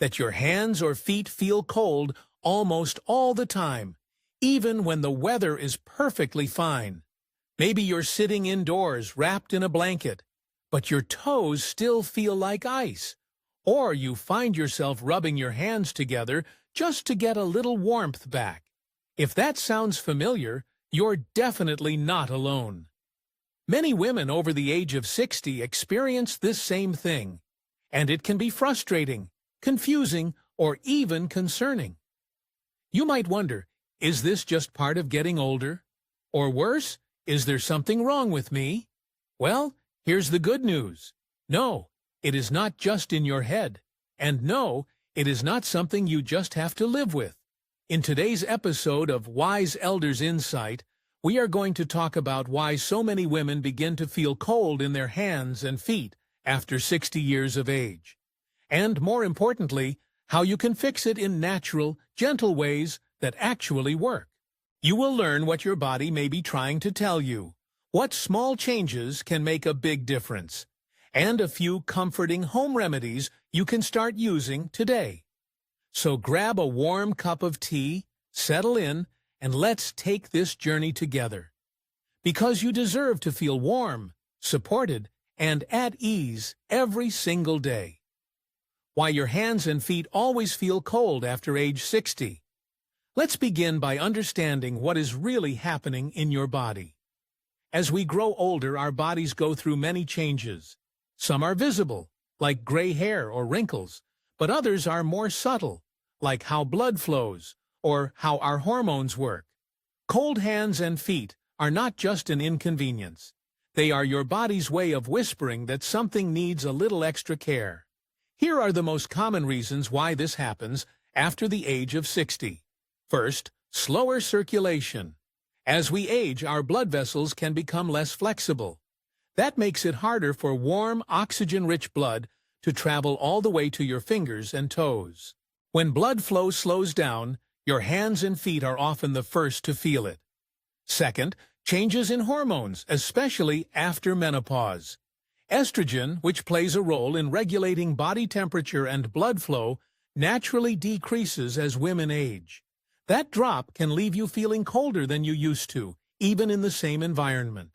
that your hands or feet feel cold almost all the time, even when the weather is perfectly fine. Maybe you're sitting indoors wrapped in a blanket, but your toes still feel like ice. Or you find yourself rubbing your hands together just to get a little warmth back. If that sounds familiar, you're definitely not alone. Many women over the age of 60 experience this same thing, and it can be frustrating, confusing, or even concerning. You might wonder, is this just part of getting older? Or worse, is there something wrong with me? Well, here's the good news. No, it is not just in your head. And no, it is not something you just have to live with. In today's episode of Wise Elders Insight, we are going to talk about why so many women begin to feel cold in their hands and feet after 60 years of age. And more importantly, how you can fix it in natural, gentle ways that actually work. You will learn what your body may be trying to tell you, what small changes can make a big difference, and a few comforting home remedies you can start using today. So grab a warm cup of tea, settle in, and let's take this journey together. Because you deserve to feel warm, supported, and at ease every single day. Why your hands and feet always feel cold after age 60. Let's begin by understanding what is really happening in your body. As we grow older, our bodies go through many changes. Some are visible, like gray hair or wrinkles, but others are more subtle, like how blood flows or how our hormones work. Cold hands and feet are not just an inconvenience. They are your body's way of whispering that something needs a little extra care. Here are the most common reasons why this happens after the age of 60. First, slower circulation. As we age, our blood vessels can become less flexible. That makes it harder for warm, oxygen-rich blood to travel all the way to your fingers and toes. When blood flow slows down, your hands and feet are often the first to feel it. Second, changes in hormones, especially after menopause. Estrogen, which plays a role in regulating body temperature and blood flow, naturally decreases as women age. That drop can leave you feeling colder than you used to, even in the same environment.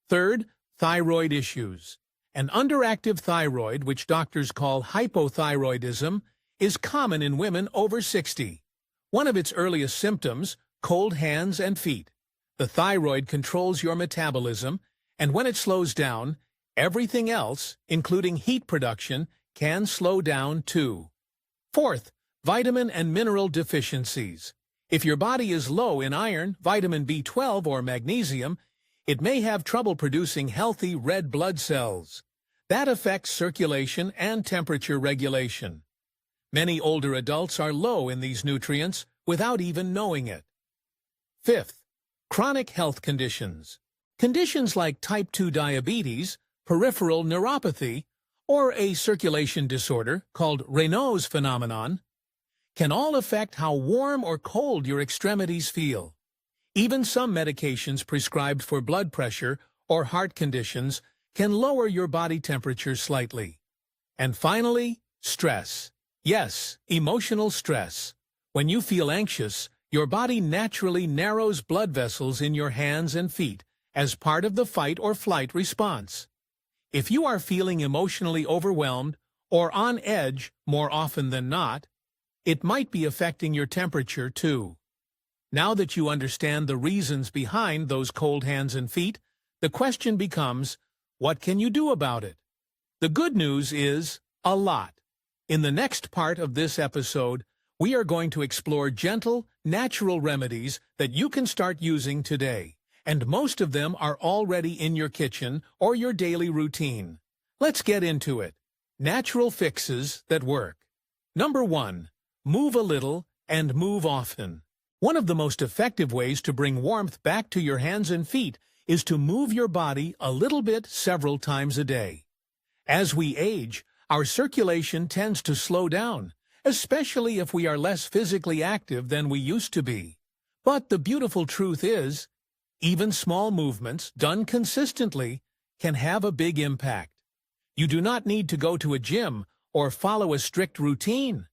Third, thyroid issues. An underactive thyroid, which doctors call hypothyroidism, is common in women over 60. One of its earliest symptoms, cold hands and feet. The thyroid controls your metabolism, and when it slows down, everything else, including heat production, can slow down too. Fourth, vitamin and mineral deficiencies. If your body is low in iron, vitamin B12, or magnesium, it may have trouble producing healthy red blood cells. That affects circulation and temperature regulation. Many older adults are low in these nutrients without even knowing it. Fifth, chronic health conditions. Conditions like type 2 diabetes, peripheral neuropathy, or a circulation disorder called Raynaud's phenomenon can all affect how warm or cold your extremities feel. Even some medications prescribed for blood pressure or heart conditions can lower your body temperature slightly. And finally, stress. Yes, emotional stress. When you feel anxious, your body naturally narrows blood vessels in your hands and feet as part of the fight or flight response. If you are feeling emotionally overwhelmed or on edge more often than not, it might be affecting your temperature too. Now that you understand the reasons behind those cold hands and feet, the question becomes, what can you do about it? The good news is, a lot. In the next part of this episode, we are going to explore gentle, natural remedies that you can start using today, and most of them are already in your kitchen or your daily routine. Let's get into it. Natural fixes that work. Number 1. Move a little and move often. One of the most effective ways to bring warmth back to your hands and feet is to move your body a little bit several times a day. As we age, our circulation tends to slow down, especially if we are less physically active than we used to be. But the beautiful truth is, even small movements done consistently can have a big impact. You do not need to go to a gym or follow a strict routine.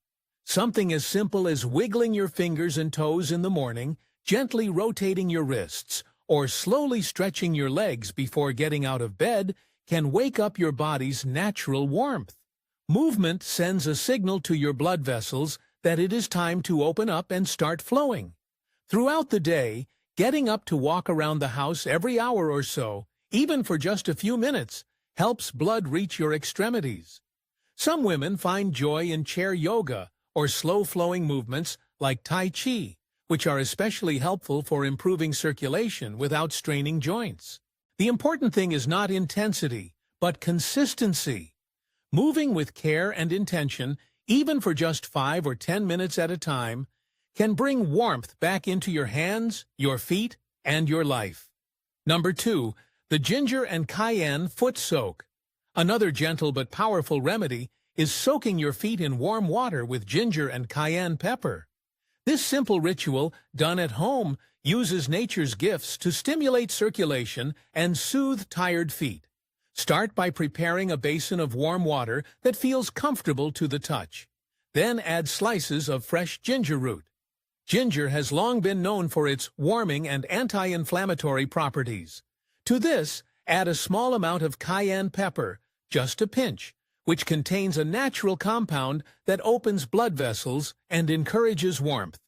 Something as simple as wiggling your fingers and toes in the morning, gently rotating your wrists, or slowly stretching your legs before getting out of bed can wake up your body's natural warmth. Movement sends a signal to your blood vessels that it is time to open up and start flowing. Throughout the day, getting up to walk around the house every hour or so, even for just a few minutes, helps blood reach your extremities. Some women find joy in chair yoga or slow-flowing movements like Tai Chi, which are especially helpful for improving circulation without straining joints. The important thing is not intensity, but consistency. Moving with care and intention, even for just 5 or 10 minutes at a time, can bring warmth back into your hands, your feet, and your life. Number 2, the ginger and cayenne foot soak. Another gentle but powerful remedy is soaking your feet in warm water with ginger and cayenne pepper. This simple ritual, done at home, uses nature's gifts to stimulate circulation and soothe tired feet. Start by preparing a basin of warm water that feels comfortable to the touch. Then add slices of fresh ginger root. Ginger has long been known for its warming and anti-inflammatory properties. To this, add a small amount of cayenne pepper, just a pinch, which contains a natural compound that opens blood vessels and encourages warmth.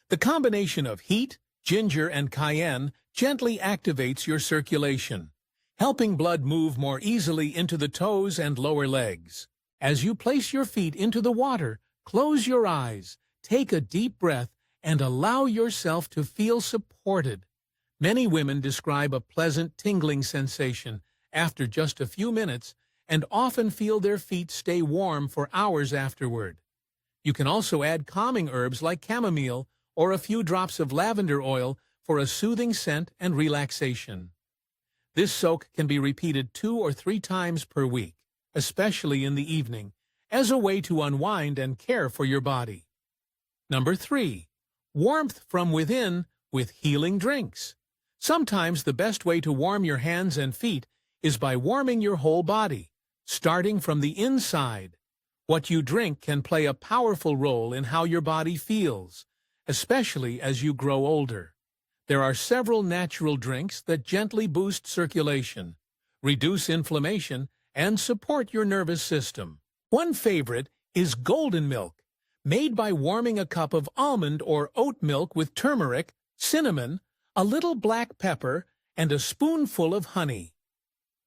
The combination of heat, ginger, and cayenne gently activates your circulation, helping blood move more easily into the toes and lower legs. As you place your feet into the water, close your eyes, take a deep breath, and allow yourself to feel supported. Many women describe a pleasant tingling sensation after just a few minutes and often feel their feet stay warm for hours afterward. You can also add calming herbs like chamomile or a few drops of lavender oil for a soothing scent and relaxation. This soak can be repeated 2 or 3 times per week, especially in the evening, as a way to unwind and care for your body. Number 3, warmth from within with healing drinks. Sometimes the best way to warm your hands and feet is by warming your whole body, starting from the inside. What you drink can play a powerful role in how your body feels, especially as you grow older. There are several natural drinks that gently boost circulation, reduce inflammation, and support your nervous system. One favorite is golden milk, made by warming a cup of almond or oat milk with turmeric, cinnamon, a little black pepper, and a spoonful of honey.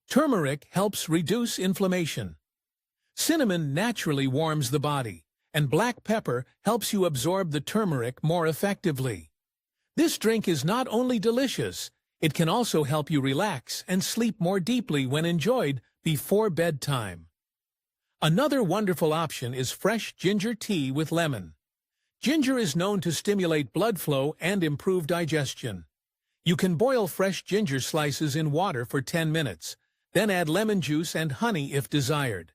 Turmeric helps reduce inflammation. Cinnamon naturally warms the body, and black pepper helps you absorb the turmeric more effectively. This drink is not only delicious, it can also help you relax and sleep more deeply when enjoyed before bedtime. Another wonderful option is fresh ginger tea with lemon. Ginger is known to stimulate blood flow and improve digestion. You can boil fresh ginger slices in water for 10 minutes, then add lemon juice and honey if desired.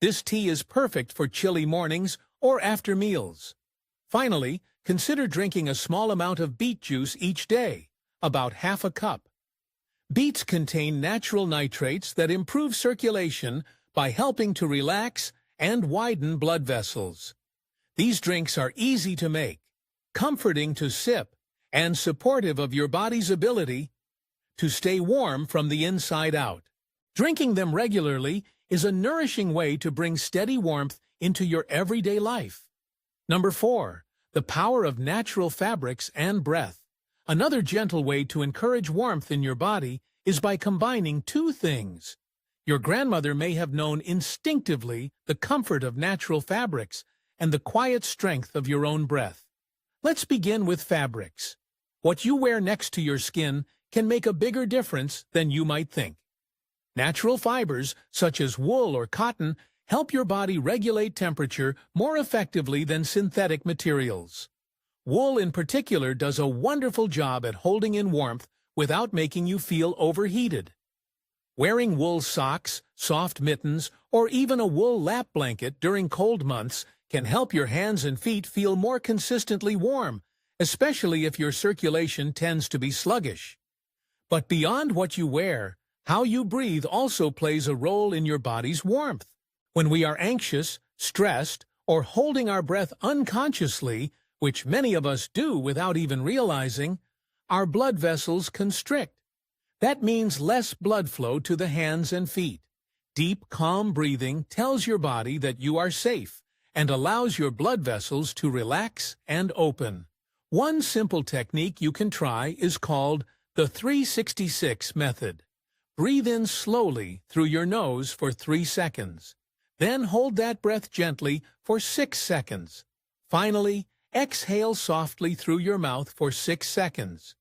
This tea is perfect for chilly mornings or after meals. Finally, consider drinking a small amount of beet juice each day, about half a cup. Beets contain natural nitrates that improve circulation by helping to relax and widen blood vessels. These drinks are easy to make, comforting to sip, and supportive of your body's ability to stay warm from the inside out. Drinking them regularly is a nourishing way to bring steady warmth into your everyday life. Number 4, the power of natural fabrics and breath. Another gentle way to encourage warmth in your body is by combining 2 things. Your grandmother may have known instinctively the comfort of natural fabrics and the quiet strength of your own breath. Let's begin with fabrics. What you wear next to your skin can make a bigger difference than you might think. Natural fibers, such as wool or cotton, help your body regulate temperature more effectively than synthetic materials. Wool in particular does a wonderful job at holding in warmth without making you feel overheated. Wearing wool socks, soft mittens, or even a wool lap blanket during cold months can help your hands and feet feel more consistently warm, especially if your circulation tends to be sluggish. But beyond what you wear, how you breathe also plays a role in your body's warmth. When we are anxious, stressed, or holding our breath unconsciously, which many of us do without even realizing, our blood vessels constrict. That means less blood flow to the hands and feet. Deep, calm breathing tells your body that you are safe and allows your blood vessels to relax and open. One simple technique you can try is called the 366 method. Breathe in slowly through your nose for 3 seconds. Then hold that breath gently for 6 seconds. Finally, exhale softly through your mouth for 6 seconds.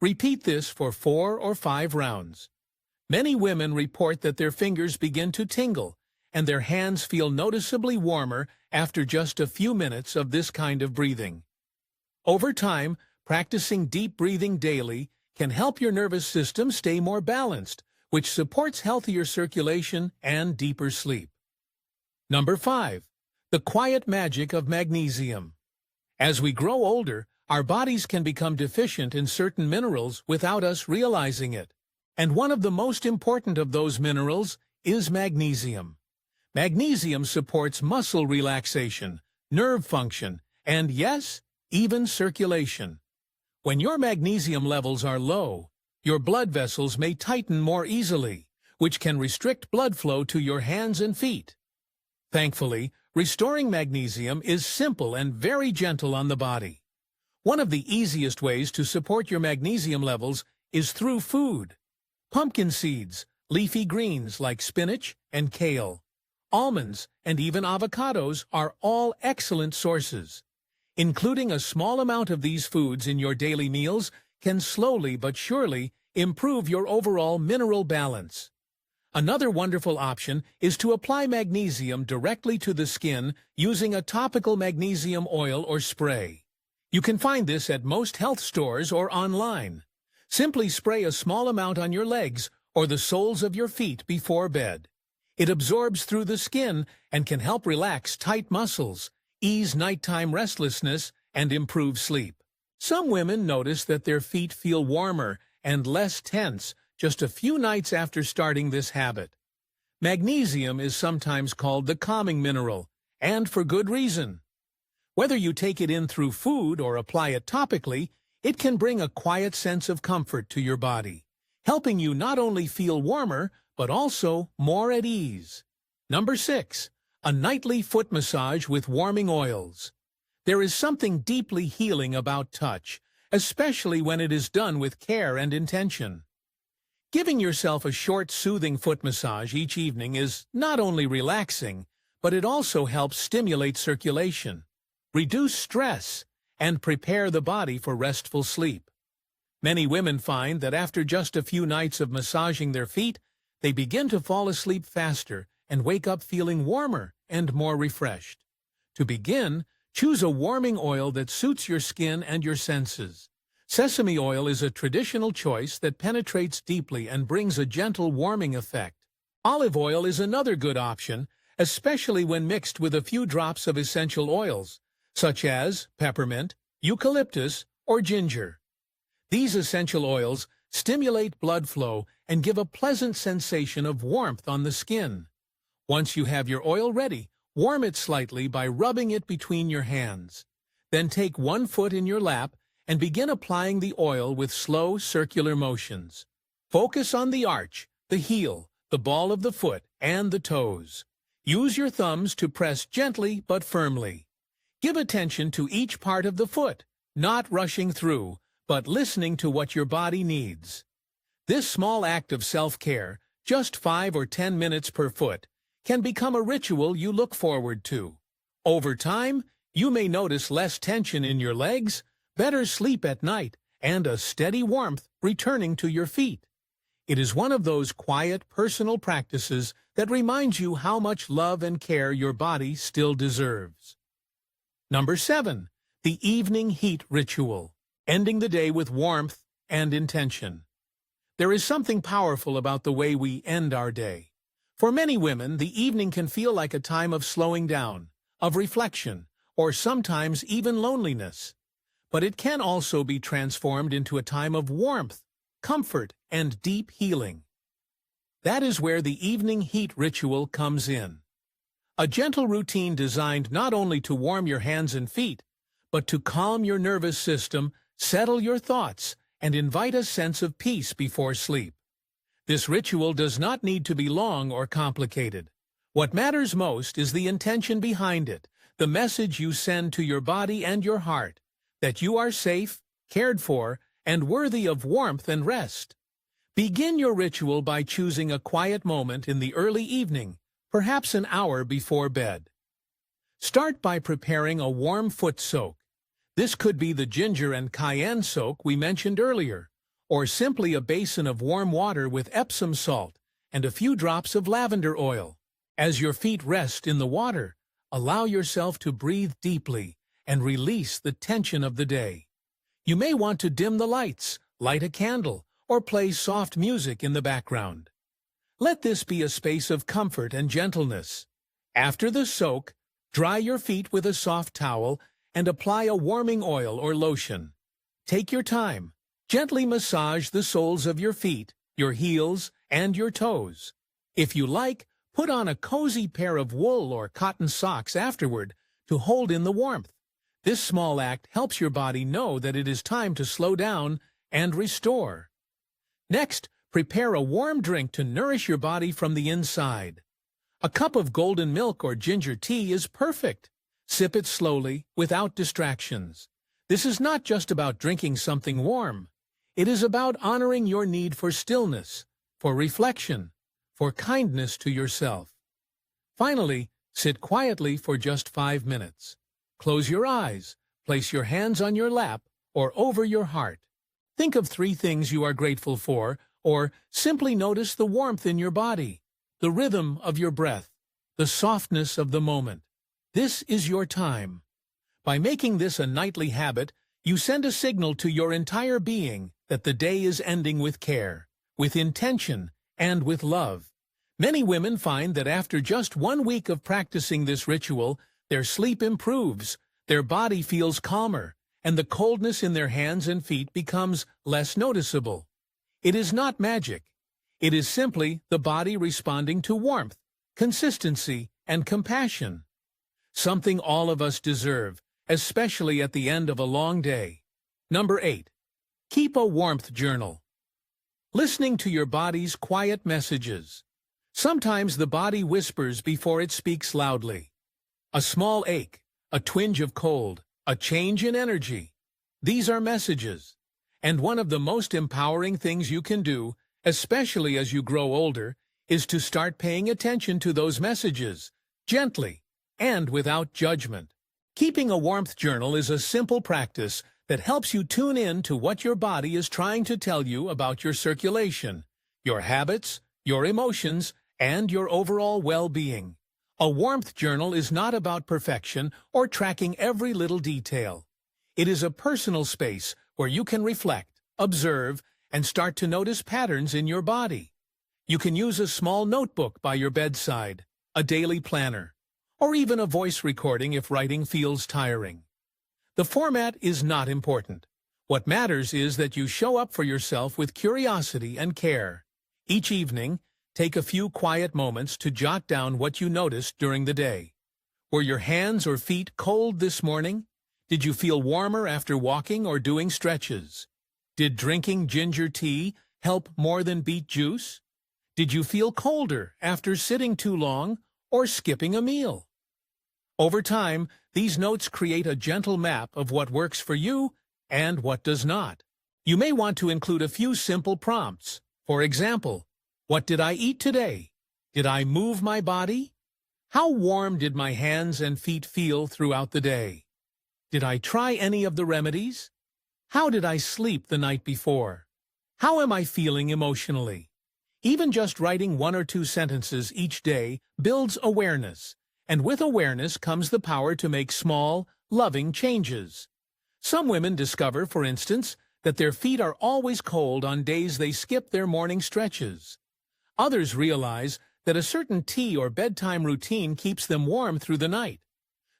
Repeat this for 4 or 5 rounds. Many women report that their fingers begin to tingle and their hands feel noticeably warmer after just a few minutes of this kind of breathing. Over time, practicing deep breathing daily can help your nervous system stay more balanced, which supports healthier circulation and deeper sleep. Number 5. The quiet magic of magnesium. As we grow older, our bodies can become deficient in certain minerals without us realizing it. And one of the most important of those minerals is magnesium. Magnesium supports muscle relaxation, nerve function, and yes, even circulation. When your magnesium levels are low, your blood vessels may tighten more easily, which can restrict blood flow to your hands and feet. Thankfully, restoring magnesium is simple and very gentle on the body. One of the easiest ways to support your magnesium levels is through food. Pumpkin seeds, leafy greens like spinach and kale, almonds, and even avocados are all excellent sources. Including a small amount of these foods in your daily meals can slowly but surely improve your overall mineral balance. Another wonderful option is to apply magnesium directly to the skin using a topical magnesium oil or spray. You can find this at most health stores or online. Simply spray a small amount on your legs or the soles of your feet before bed. It absorbs through the skin and can help relax tight muscles, ease nighttime restlessness, and improve sleep. Some women notice that their feet feel warmer and less tense just a few nights after starting this habit. Magnesium is sometimes called the calming mineral, and for good reason. Whether you take it in through food or apply it topically, it can bring a quiet sense of comfort to your body, helping you not only feel warmer, but also more at ease. Number 6. A nightly foot massage with warming oils. There is something deeply healing about touch, especially when it is done with care and intention. Giving yourself a short, soothing foot massage each evening is not only relaxing, but it also helps stimulate circulation, reduce stress, and prepare the body for restful sleep. Many women find that after just a few nights of massaging their feet, they begin to fall asleep faster and wake up feeling warmer and more refreshed. To begin, choose a warming oil that suits your skin and your senses. Sesame oil is a traditional choice that penetrates deeply and brings a gentle warming effect. Olive oil is another good option, especially when mixed with a few drops of essential oils, such as peppermint, eucalyptus, or ginger. These essential oils stimulate blood flow and give a pleasant sensation of warmth on the skin. Once you have your oil ready, warm it slightly by rubbing it between your hands. Then take one foot in your lap and begin applying the oil with slow circular motions. Focus on the arch, the heel, the ball of the foot, and the toes. Use your thumbs to press gently but firmly. Give attention to each part of the foot, not rushing through, but listening to what your body needs. This small act of self-care, just 5 or 10 minutes per foot, can become a ritual you look forward to. Over time, you may notice less tension in your legs, better sleep at night, and a steady warmth returning to your feet. It is one of those quiet, personal practices that reminds you how much love and care your body still deserves. Number 7. The evening heat ritual, ending the day with warmth and intention. There is something powerful about the way we end our day. For many women, the evening can feel like a time of slowing down, of reflection, or sometimes even loneliness. But it can also be transformed into a time of warmth, comfort, and deep healing. That is where the evening heat ritual comes in. A gentle routine designed not only to warm your hands and feet, but to calm your nervous system, settle your thoughts, and invite a sense of peace before sleep. This ritual does not need to be long or complicated. What matters most is the intention behind it, the message you send to your body and your heart, that you are safe, cared for, and worthy of warmth and rest. Begin your ritual by choosing a quiet moment in the early evening, perhaps an hour before bed. Start by preparing a warm foot soak. This could be the ginger and cayenne soak we mentioned earlier, or simply a basin of warm water with Epsom salt and a few drops of lavender oil. As your feet rest in the water, allow yourself to breathe deeply and release the tension of the day. You may want to dim the lights, light a candle, or play soft music in the background. Let this be a space of comfort and gentleness. After the soak, dry your feet with a soft towel and apply a warming oil or lotion. Take your time. Gently massage the soles of your feet, your heels, and your toes. If you like, put on a cozy pair of wool or cotton socks afterward to hold in the warmth. This small act helps your body know that it is time to slow down and restore. Next, prepare a warm drink to nourish your body from the inside. A cup of golden milk or ginger tea is perfect. Sip it slowly, without distractions. This is not just about drinking something warm. It is about honoring your need for stillness, for reflection, for kindness to yourself. Finally, sit quietly for just 5 minutes. Close your eyes, place your hands on your lap or over your heart. Think of 3 things you are grateful for, or simply notice the warmth in your body, the rhythm of your breath, the softness of the moment. This is your time. By making this a nightly habit, you send a signal to your entire being that the day is ending with care, with intention, and with love. Many women find that after just 1 week of practicing this ritual, their sleep improves, their body feels calmer, and the coldness in their hands and feet becomes less noticeable. It is not magic. It is simply the body responding to warmth, consistency, and compassion. Something all of us deserve, especially at the end of a long day. Number 8. Keep a warmth journal. Listening to your body's quiet messages. Sometimes the body whispers before it speaks loudly. A small ache, a twinge of cold, a change in energy. These are messages. And one of the most empowering things you can do, especially as you grow older, is to start paying attention to those messages, gently and without judgment. Keeping a warmth journal is a simple practice that helps you tune in to what your body is trying to tell you about your circulation, your habits, your emotions, and your overall well-being. A warmth journal is not about perfection or tracking every little detail. It is a personal space where you can reflect, observe, and start to notice patterns in your body. You can use a small notebook by your bedside, a daily planner, or even a voice recording if writing feels tiring. The format is not important. What matters is that you show up for yourself with curiosity and care. Each evening, take a few quiet moments to jot down what you noticed during the day. Were your hands or feet cold this morning? Did you feel warmer after walking or doing stretches? Did drinking ginger tea help more than beet juice? Did you feel colder after sitting too long or skipping a meal? Over time, these notes create a gentle map of what works for you and what does not. You may want to include a few simple prompts. For example, what did I eat today? Did I move my body? How warm did my hands and feet feel throughout the day? Did I try any of the remedies? How did I sleep the night before? How am I feeling emotionally? Even just writing 1 or 2 sentences each day builds awareness, and with awareness comes the power to make small, loving changes. Some women discover, for instance, that their feet are always cold on days they skip their morning stretches. Others realize that a certain tea or bedtime routine keeps them warm through the night.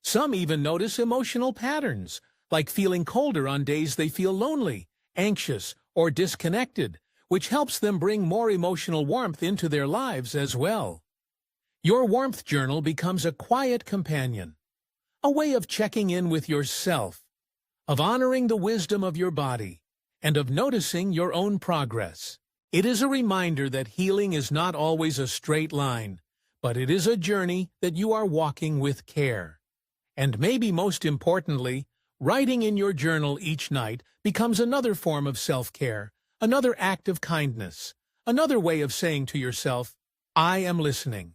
Some even notice emotional patterns, like feeling colder on days they feel lonely, anxious, or disconnected, which helps them bring more emotional warmth into their lives as well. Your warmth journal becomes a quiet companion, a way of checking in with yourself, of honoring the wisdom of your body, and of noticing your own progress. It is a reminder that healing is not always a straight line, but it is a journey that you are walking with care. And maybe most importantly, writing in your journal each night becomes another form of self-care, another act of kindness, another way of saying to yourself, I am listening,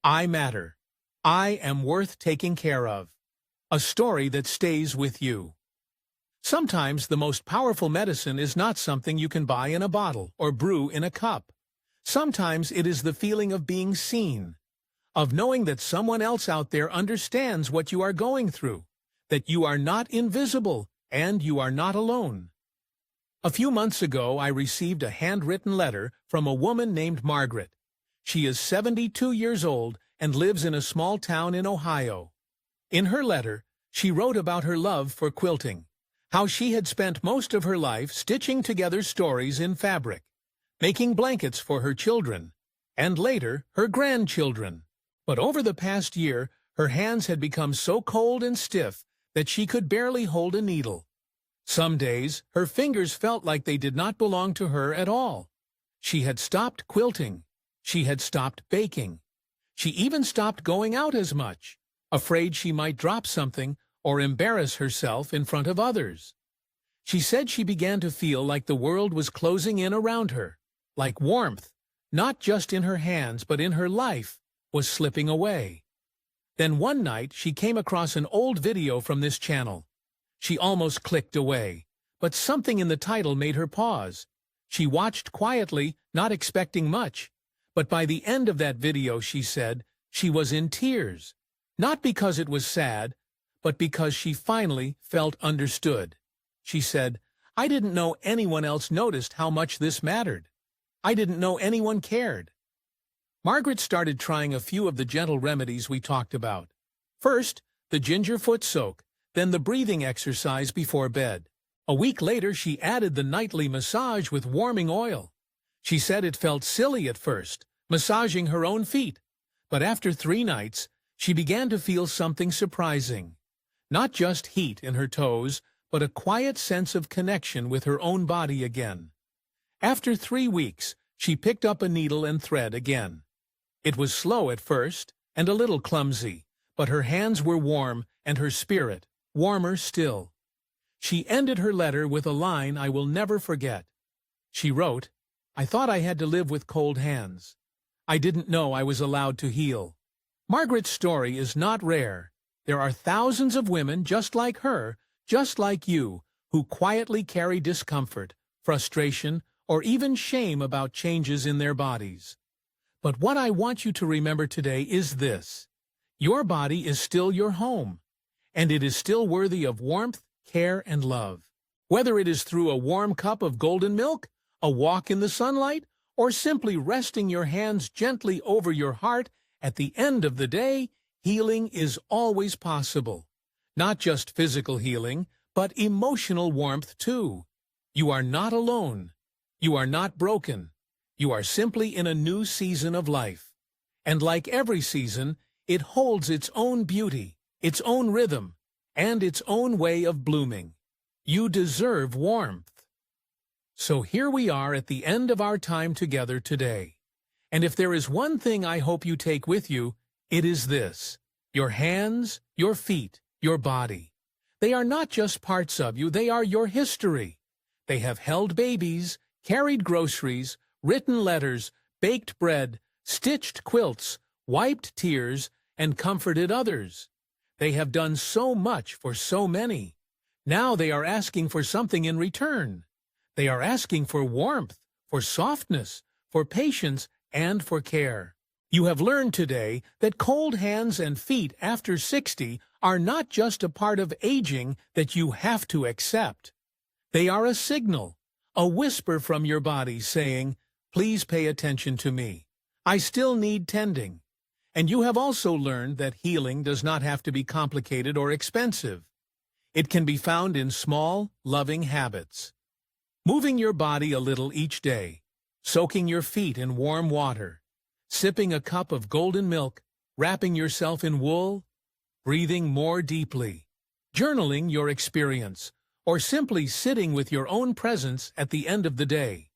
I matter, I am worth taking care of. A story that stays with you. Sometimes the most powerful medicine is not something you can buy in a bottle or brew in a cup. Sometimes it is the feeling of being seen, of knowing that someone else out there understands what you are going through, that you are not invisible and you are not alone. A few months ago, I received a handwritten letter from a woman named Margaret. She is 72 years old and lives in a small town in Ohio. In her letter, she wrote about her love for quilting, how she had spent most of her life stitching together stories in fabric, making blankets for her children, and later her grandchildren. But over the past year, her hands had become so cold and stiff that she could barely hold a needle. Some days, her fingers felt like they did not belong to her at all. She had stopped quilting. She had stopped baking. She even stopped going out as much, afraid she might drop something or embarrass herself in front of others. She said she began to feel like the world was closing in around her, like warmth, not just in her hands but in her life, was slipping away. Then one night she came across an old video from this channel. She almost clicked away, but something in the title made her pause. She watched quietly, not expecting much, but by the end of that video, she said, she was in tears, not because it was sad, but because she finally felt understood. She said, I didn't know anyone else noticed how much this mattered. I didn't know anyone cared. Margaret started trying a few of the gentle remedies we talked about. First, the ginger foot soak, then the breathing exercise before bed. A week later, she added the nightly massage with warming oil. She said it felt silly at first, massaging her own feet, but after 3 nights, she began to feel something surprising. Not just heat in her toes, but a quiet sense of connection with her own body again. After 3 weeks, she picked up a needle and thread again. It was slow at first, and a little clumsy, but her hands were warm and her spirit warmer still. She ended her letter with a line I will never forget. She wrote, I thought I had to live with cold hands. I didn't know I was allowed to heal. Margaret's story is not rare. There are thousands of women just like her, just like you, who quietly carry discomfort, frustration, or even shame about changes in their bodies. But what I want you to remember today is this. Your body is still your home, and it is still worthy of warmth, care, and love. Whether it is through a warm cup of golden milk, a walk in the sunlight, or simply resting your hands gently over your heart, at the end of the day, healing is always possible. Not just physical healing, but emotional warmth too. You are not alone. You are not broken. You are simply in a new season of life. And like every season, it holds its own beauty, its own rhythm, and its own way of blooming. You deserve warmth. So here we are at the end of our time together today. And if there is one thing I hope you take with you, it is this. Your hands, your feet, your body. They are not just parts of you, they are your history. They have held babies, carried groceries, written letters, baked bread, stitched quilts, wiped tears, and comforted others. They have done so much for so many. Now they are asking for something in return. They are asking for warmth, for softness, for patience, and for care. You have learned today that cold hands and feet after 60 are not just a part of aging that you have to accept. They are a signal, a whisper from your body saying, please pay attention to me. I still need tending. And you have also learned that healing does not have to be complicated or expensive. It can be found in small, loving habits. Moving your body a little each day, soaking your feet in warm water, sipping a cup of golden milk, wrapping yourself in wool, breathing more deeply, journaling your experience, or simply sitting with your own presence at the end of the day.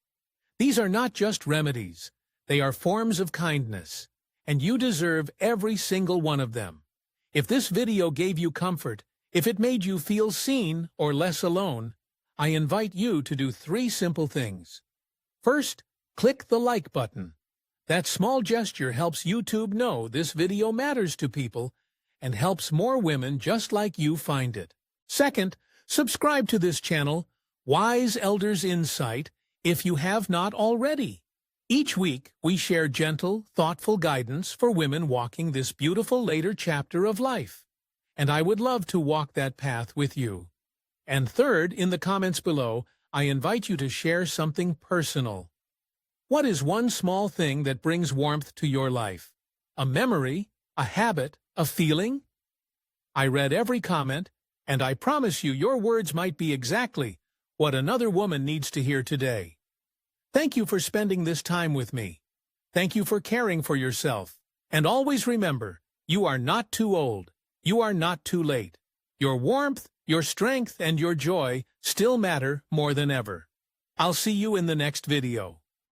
These are not just remedies, they are forms of kindness, and you deserve every single one of them. If this video gave you comfort, if it made you feel seen or less alone, I invite you to do 3 simple things. First, click the like button. That small gesture helps YouTube know this video matters to people and helps more women just like you find it. Second, subscribe to this channel, Wise Elders Insight, if you have not already. Each week, we share gentle, thoughtful guidance for women walking this beautiful later chapter of life. And I would love to walk that path with you. And third, in the comments below, I invite you to share something personal. What is one small thing that brings warmth to your life? A memory, a habit, a feeling? I read every comment, and I promise you your words might be exactly what another woman needs to hear today. Thank you for spending this time with me. Thank you for caring for yourself. And always remember, you are not too old. You are not too late. Your warmth, your strength, and your joy still matter more than ever. I'll see you in the next video.